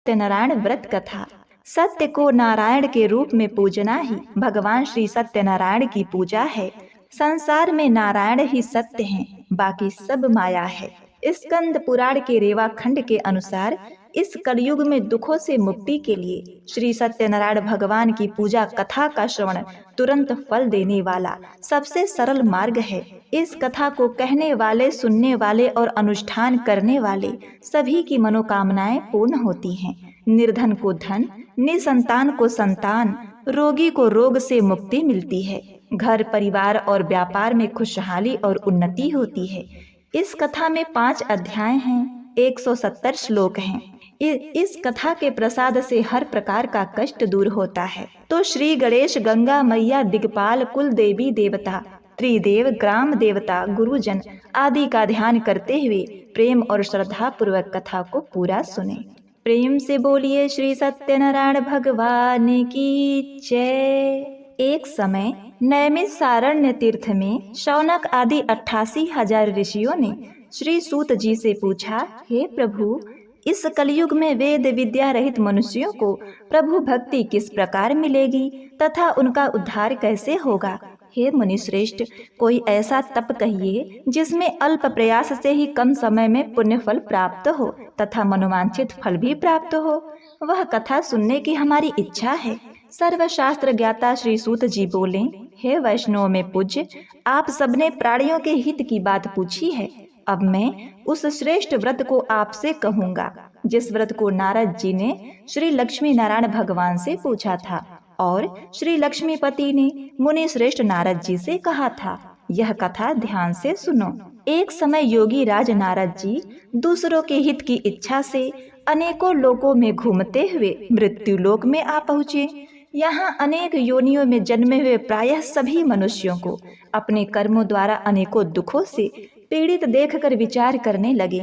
सत्यनारायण व्रत कथा। सत्य को नारायण के रूप में पूजना ही भगवान श्री सत्यनारायण की पूजा है। संसार में नारायण ही सत्य हैं, बाकी सब माया है। स्कंद पुराण के रेवा खंड के अनुसार इस कलयुग में दुखों से मुक्ति के लिए श्री सत्यनारायण भगवान की पूजा कथा का श्रवण तुरंत फल देने वाला सबसे सरल मार्ग है। इस कथा को कहने वाले, सुनने वाले और अनुष्ठान करने वाले सभी की मनोकामनाएं पूर्ण होती हैं। निर्धन को धन, निसंतान को संतान, रोगी को रोग से मुक्ति मिलती है। घर, परिवार और व्यापार में खुशहाली और उन्नति होती है। इस कथा में 5 अध्याय हैं, 170 श्लोक हैं। इस कथा के प्रसाद से हर प्रकार का कष्ट दूर होता है। तो श्री गणेश, गंगा मैया, दिग्पाल, कुल देवी देवता, त्रिदेव, ग्राम देवता, गुरुजन आदि का ध्यान करते हुए प्रेम और श्रद्धा पूर्वक कथा को पूरा सुने। प्रेम से बोलिए श्री सत्यनारायण भगवान की जय। एक समय नैमिषारण्य तीर्थ में शौनक आदि 88,000 ऋषियों ने श्री सूत जी से पूछा, हे प्रभु, इस कलयुग में वेद विद्या रहित मनुष्यों को प्रभु भक्ति किस प्रकार मिलेगी तथा उनका उद्धार कैसे होगा? हे मुनिश्रेष्ठ, कोई ऐसा तप कहिए जिसमें अल्प प्रयास से ही कम समय में पुण्य फल प्राप्त हो तथा मनोवांछित फल भी प्राप्त हो। वह कथा सुनने की हमारी इच्छा है। सर्वशास्त्र ज्ञाता श्री सूत जी बोले, हे वैष्णव में पूज्य, आप सबने प्राणियों के हित की बात पूछी है। अब मैं उस श्रेष्ठ व्रत को आपसे कहूँगा जिस व्रत को नारद जी ने श्री लक्ष्मी नारायण भगवान से पूछा था और श्री लक्ष्मीपति ने मुनि श्रेष्ठ नारद जी से कहा था। यह कथा ध्यान से सुनो। एक समय योगी राज नारद जी दूसरों के हित की इच्छा से अनेकों लोकों में घूमते हुए मृत्यु लोक में आ पहुँचे। यहाँ अनेक योनियों में जन्मे हुए प्रायः सभी मनुष्यों को अपने कर्मों द्वारा अनेकों दुखों से पीड़ित देखकर विचार करने लगे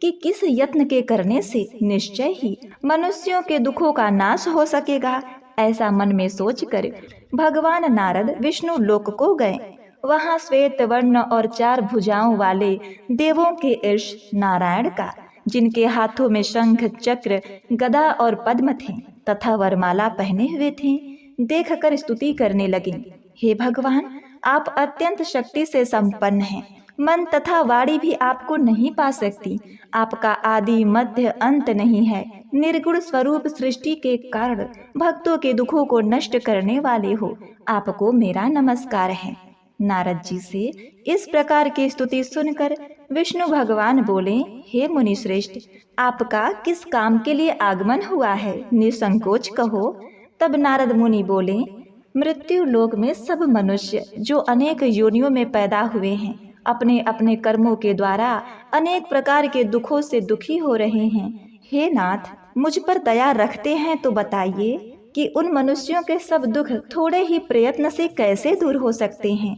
कि किस यत्न के करने से निश्चय ही मनुष्यों के दुखों का नाश हो सकेगा। ऐसा मन में सोचकर भगवान नारद विष्णु लोक को गए। वहाँ श्वेत वर्ण और 4 भुजाओं वाले देवों के ईश नारायण का, जिनके हाथों में शंख, चक्र, गदा और पद्म थे तथा वरमाला पहने हुए थे, देखकर स्तुति करने लगे। हे भगवान, आप अत्यंत शक्ति से संपन्न हैं। मन तथा वाणी भी आपको नहीं पा सकती। आपका आदि मध्य अंत नहीं है। निर्गुण स्वरूप सृष्टि के कारण भक्तों के दुखों को नष्ट करने वाले हो। आपको मेरा नमस्कार है। नारद जी से इस प्रकार की स्तुति सुनकर विष्णु भगवान बोले, हे मुनि श्रेष्ठ, आपका किस काम के लिए आगमन हुआ है? निसंकोच कहो। तब नारद मुनि बोले, मृत्यु लोक में सब मनुष्य जो अनेक योनियों में पैदा हुए हैं, अपने अपने कर्मों के द्वारा अनेक प्रकार के दुखों से दुखी हो रहे हैं। हे नाथ, मुझ पर दया रखते हैं तो बताइए कि उन मनुष्यों के सब दुख थोड़े ही प्रयत्न से कैसे दूर हो सकते हैं?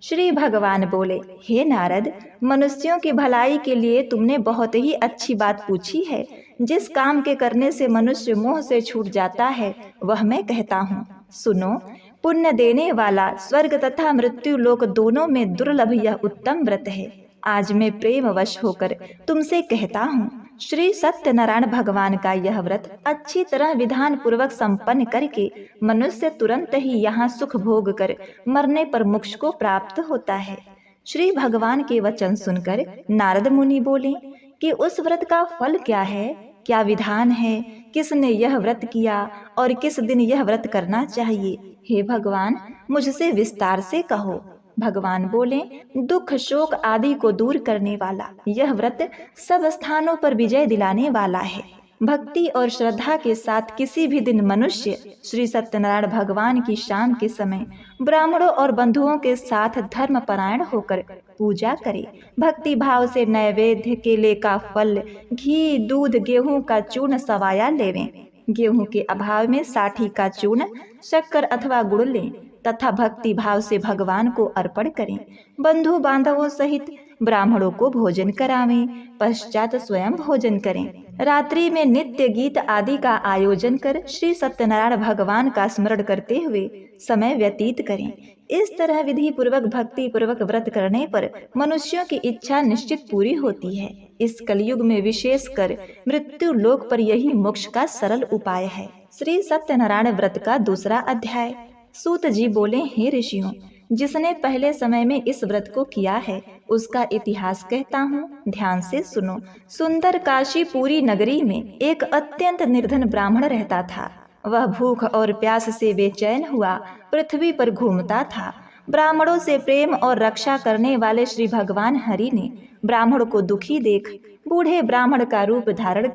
श्री भगवान बोले, हे नारद, मनुष्यों की भलाई के लिए तुमने बहुत ही अच्छी बात पूछी है। जिस काम के करने से मनुष्य मोह से छूट जाता है वह मैं कहता हूँ। सुनो। पुण्य देने वाला स्वर्ग तथा मृत्यु लोक दोनों में दुर्लभ यह उत्तम व्रत है। आज मैं प्रेमवश होकर तुमसे कहता हूँ, श्री सत्यनारायण भगवान का यह व्रत अच्छी तरह विधान पूर्वक संपन्न करके मनुष्य तुरंत ही यहाँ सुख भोग कर मरने पर मोक्ष को प्राप्त होता है। श्री भगवान के वचन सुनकर नारद मुनि बोले कि उस व्रत का फल क्या है, क्या विधान है, किसने यह व्रत किया और किस दिन यह व्रत करना चाहिए? हे भगवान, मुझसे विस्तार से कहो। भगवान बोले, दुख, शोक आदि को दूर करने वाला यह व्रत सब स्थानों पर विजय दिलाने वाला है। भक्ति और श्रद्धा के साथ किसी भी दिन मनुष्य श्री सत्यनारायण भगवान की शाम के समय ब्राह्मणों और बंधुओं के साथ धर्मपरायण होकर पूजा करे। भक्ति भाव से नैवेद्य, केले का फल, घी, दूध, गेहूं का चूर्ण सवाया लेवें। गेहूं के अभाव में साठी का चूर्ण, शक्कर अथवा गुड़ लें तथा भक्ति भाव से भगवान को अर्पण करें। बंधु बांधवों सहित ब्राह्मणों को भोजन करावें, पश्चात स्वयं भोजन करें। रात्रि में नित्य गीत आदि का आयोजन कर श्री सत्यनारायण भगवान का स्मरण करते हुए समय व्यतीत करें। इस तरह विधि पूर्वक भक्ति पूर्वक व्रत करने पर मनुष्यों की इच्छा निश्चित पूरी होती है। इस कलयुग में विशेषकर मृत्यु लोक पर यही मोक्ष का सरल उपाय है। श्री सत्यनारायण व्रत का दूसरा अध्याय। सूत जी बोले, हे ऋषियों, जिसने पहले समय में इस व्रत को किया है उसका इतिहास कहता हूँ, ध्यान से सुनो। सुंदर काशीपुरी नगरी में एक अत्यंत निर्धन ब्राह्मण रहता था। वह भूख और प्यास से बेचैन हुआ पृथ्वी पर घूमता था। ब्राह्मणों से प्रेम और रक्षा करने वाले श्री भगवान हरि ने ब्राह्मण को दुखी देख बूढ़े ब्राह्मण का रूप धारण